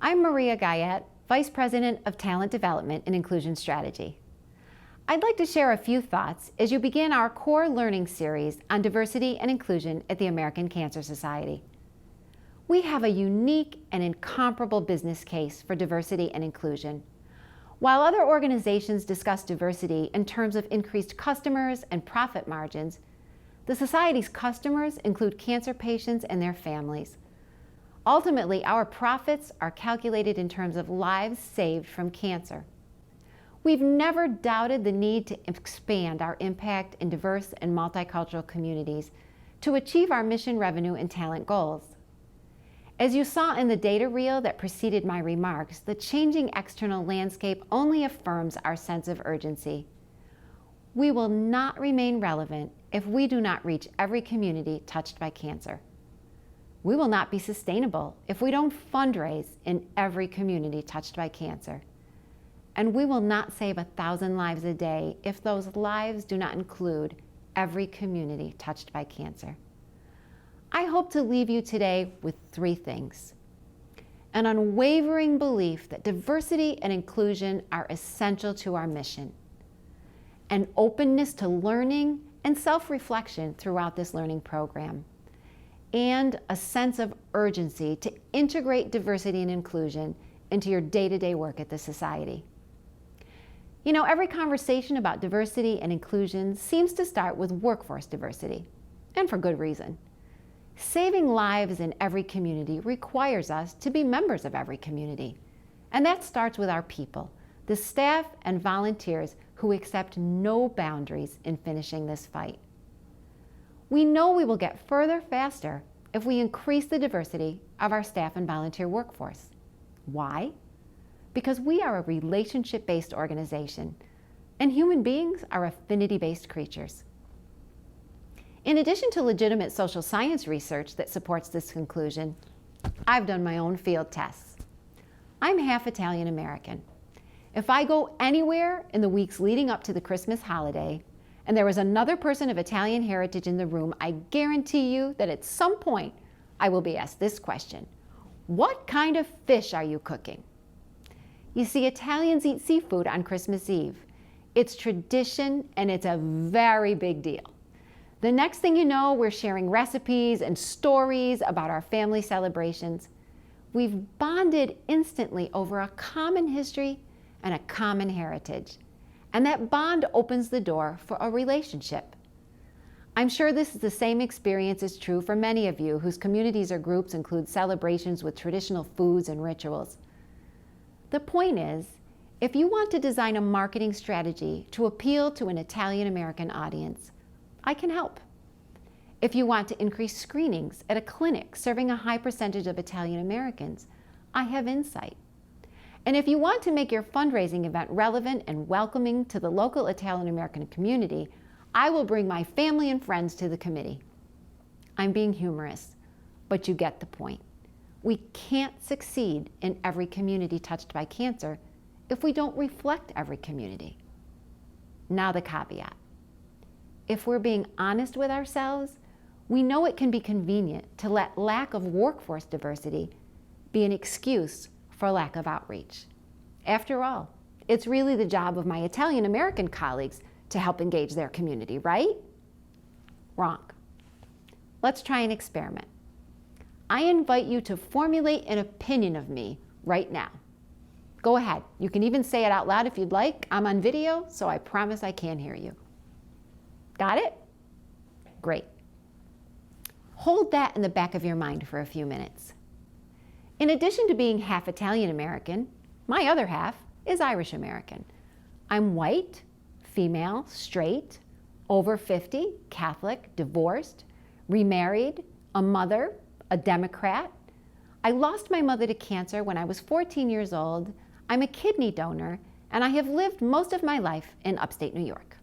I'm Maria Guyette, Vice President of Talent Development and Inclusion Strategy. I'd like to share a few thoughts as you begin our core learning series on diversity and inclusion at the American Cancer Society. We have a unique and incomparable business case for diversity and inclusion. While other organizations discuss diversity in terms of increased customers and profit margins, the Society's customers include cancer patients and their families. Ultimately, our profits are calculated in terms of lives saved from cancer. We've never doubted the need to expand our impact in diverse and multicultural communities to achieve our mission, revenue, and talent goals. As you saw in the data reel that preceded my remarks, the changing external landscape only affirms our sense of urgency. We will not remain relevant if we do not reach every community touched by cancer. We will not be sustainable if we don't fundraise in every community touched by cancer. And we will not save 1,000 lives a day if those lives do not include every community touched by cancer. I hope to leave you today with 3 things. An unwavering belief that diversity and inclusion are essential to our mission. An openness to learning and self-reflection throughout this learning program. And a sense of urgency to integrate diversity and inclusion into your day-to-day work at the Society. You know, every conversation about diversity and inclusion seems to start with workforce diversity, and for good reason. Saving lives in every community requires us to be members of every community, and that starts with our people, the staff and volunteers who accept no boundaries in finishing this fight. We know we will get further faster if we increase the diversity of our staff and volunteer workforce. Why? Because we are a relationship-based organization, and human beings are affinity-based creatures. In addition to legitimate social science research that supports this conclusion, I've done my own field tests. I'm half Italian American. If I go anywhere in the weeks leading up to the Christmas holiday, and there was another person of Italian heritage in the room, I guarantee you that at some point I will be asked this question: what kind of fish are you cooking? You see, Italians eat seafood on Christmas Eve. It's tradition and it's a very big deal. The next thing you know, we're sharing recipes and stories about our family celebrations. We've bonded instantly over a common history and a common heritage. And that bond opens the door for a relationship. I'm sure this is the same experience is true for many of you whose communities or groups include celebrations with traditional foods and rituals. The point is, if you want to design a marketing strategy to appeal to an Italian-American audience, I can help. If you want to increase screenings at a clinic serving a high percentage of Italian-Americans, I have insight. And if you want to make your fundraising event relevant and welcoming to the local Italian-American community, I will bring my family and friends to the committee. I'm being humorous, but you get the point. We can't succeed in every community touched by cancer if we don't reflect every community. Now the caveat. If we're being honest with ourselves, we know it can be convenient to let lack of workforce diversity be an excuse for lack of outreach. After all, it's really the job of my Italian-American colleagues to help engage their community, right? Wrong. Let's try an experiment. I invite you to formulate an opinion of me right now. Go ahead. You can even say it out loud if you'd like. I'm on video, so I promise I can hear you. Got it? Great. Hold that in the back of your mind for a few minutes. In addition to being half Italian-American, my other half is Irish-American. I'm white, female, straight, over 50, Catholic, divorced, remarried, a mother, a Democrat. I lost my mother to cancer when I was 14 years old. I'm a kidney donor, and I have lived most of my life in upstate New York.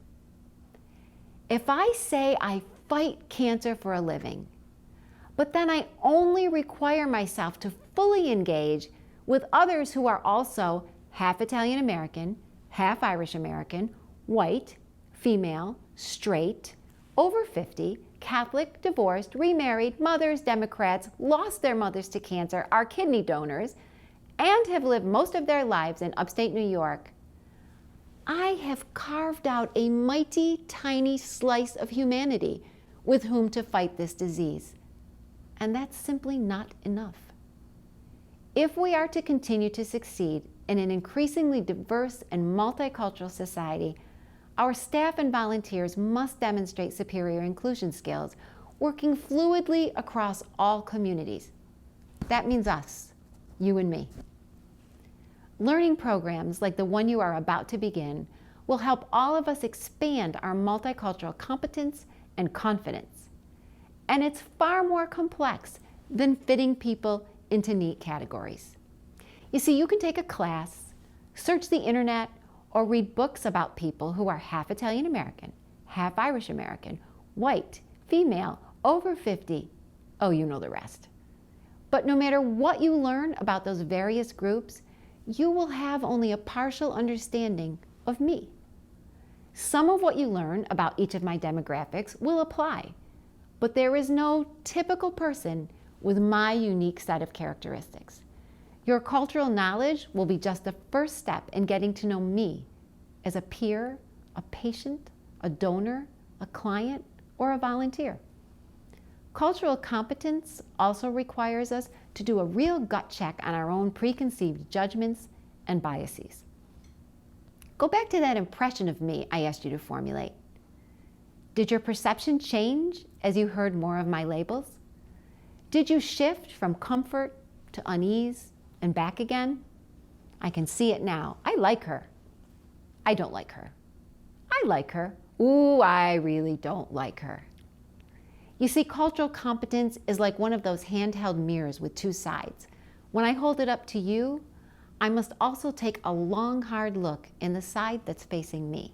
If I say I fight cancer for a living, but then I only require myself to fully engage with others who are also half Italian-American, half Irish-American, white, female, straight, over 50, Catholic, divorced, remarried, mothers, Democrats, lost their mothers to cancer, are kidney donors, and have lived most of their lives in upstate New York, I have carved out a mighty tiny slice of humanity with whom to fight this disease. And that's simply not enough. If we are to continue to succeed in an increasingly diverse and multicultural society, our staff and volunteers must demonstrate superior inclusion skills, working fluidly across all communities. That means us, you and me. Learning programs like the one you are about to begin will help all of us expand our multicultural competence and confidence. And it's far more complex than fitting people into neat categories. You see, you can take a class, search the internet, or read books about people who are half Italian American, half Irish American, white, female, over 50. Oh, you know the rest. But no matter what you learn about those various groups, you will have only a partial understanding of me. Some of what you learn about each of my demographics will apply, but there is no typical person with my unique set of characteristics. Your cultural knowledge will be just the first step in getting to know me as a peer, a patient, a donor, a client, or a volunteer. Cultural competence also requires us to do a real gut check on our own preconceived judgments and biases. Go back to that impression of me I asked you to formulate. Did your perception change as you heard more of my labels? Did you shift from comfort to unease and back again? I can see it now. I like her. I don't like her. I like her. Ooh, I really don't like her. You see, cultural competence is like one of those handheld mirrors with two sides. When I hold it up to you, I must also take a long, hard look in the side that's facing me.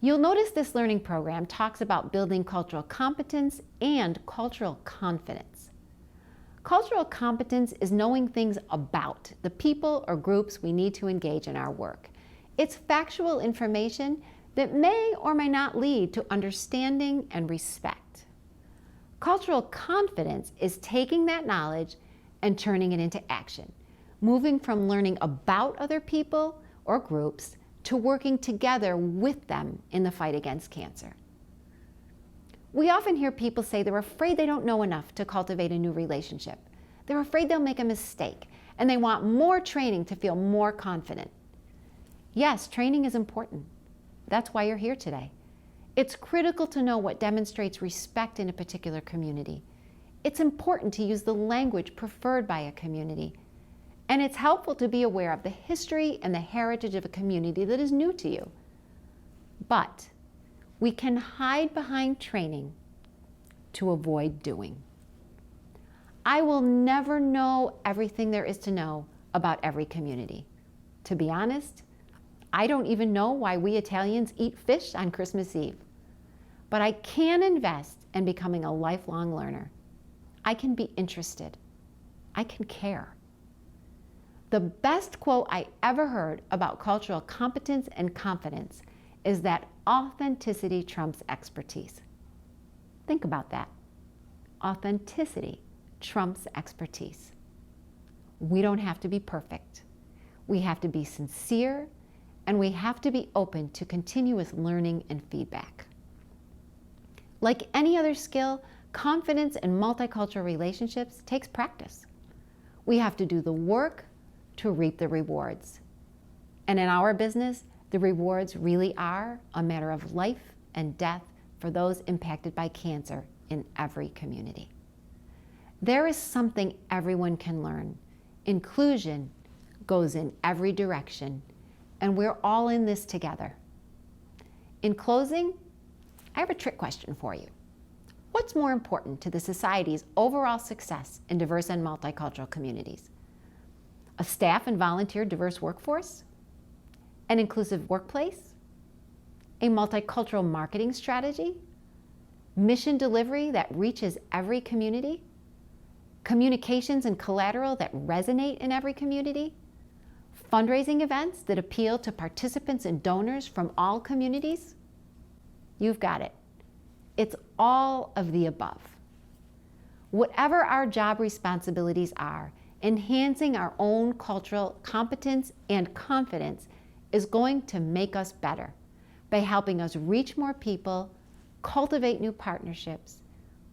You'll notice this learning program talks about building cultural competence and cultural confidence. Cultural competence is knowing things about the people or groups we need to engage in our work. It's factual information that may or may not lead to understanding and respect. Cultural confidence is taking that knowledge and turning it into action, moving from learning about other people or groups to working together with them in the fight against cancer. We often hear people say they're afraid they don't know enough to cultivate a new relationship. They're afraid they'll make a mistake, and they want more training to feel more confident. Yes, training is important. That's why you're here today. It's critical to know what demonstrates respect in a particular community. It's important to use the language preferred by a community. And it's helpful to be aware of the history and the heritage of a community that is new to you. But we can hide behind training to avoid doing. I will never know everything there is to know about every community. To be honest, I don't even know why we Italians eat fish on Christmas Eve. But I can invest in becoming a lifelong learner. I can be interested. I can care. The best quote I ever heard about cultural competence and confidence is that authenticity trumps expertise. Think about that. Authenticity trumps expertise. We don't have to be perfect. We have to be sincere, and we have to be open to continuous learning and feedback. Like any other skill, confidence in multicultural relationships takes practice. We have to do the work to reap the rewards. And in our business, the rewards really are a matter of life and death for those impacted by cancer in every community. There is something everyone can learn. Inclusion goes in every direction, and we're all in this together. In closing, I have a trick question for you. What's more important to the society's overall success in diverse and multicultural communities? A staff and volunteer diverse workforce? An inclusive workplace? A multicultural marketing strategy? Mission delivery that reaches every community? Communications and collateral that resonate in every community? Fundraising events that appeal to participants and donors from all communities? You've got it. It's all of the above. Whatever our job responsibilities are, enhancing our own cultural competence and confidence is going to make us better by helping us reach more people, cultivate new partnerships,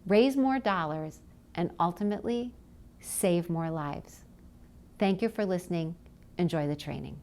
raise more dollars, and ultimately save more lives. Thank you for listening. Enjoy the training.